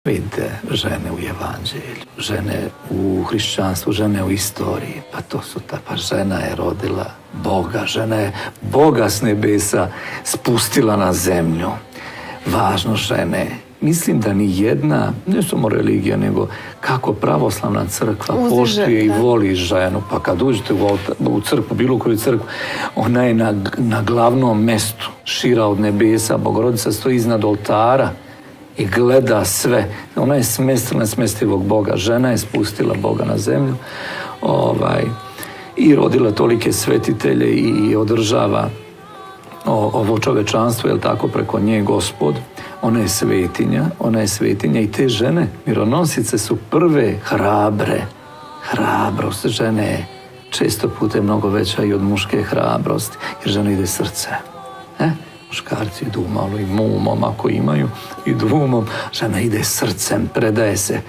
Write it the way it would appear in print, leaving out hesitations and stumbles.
Vidite žene u evanđelju, žene u hrišćanstvu, žene u istoriji. Pa to su pa žena je rodila Boga, žena je Boga s nebesa spustila na zemlju. Važno žene. Mislim da ni jedna, ne samo religija, nego kako pravoslavna crkva poštuje i voli ženu. Pa kad uđete u crkvu, bilo koju crkvu, ona je na glavnom mestu, šira od nebesa. Bogorodica stoji iznad oltara i gleda sve. Ona je smestivog Boga. Žena je spustila Boga na zemlju i rodila tolike svetitelje i održava ovo čovečanstvo, jel tako, preko nje Gospod. Ona je svetinja i te žene, mironosice, su prve hrabre. Hrabrost žene je često puta mnogo veća i od muške hrabrosti, jer žena ide srce. Muškarci idu malo i umom, ako imaju, idu umom, žena ide srcem, predaje se.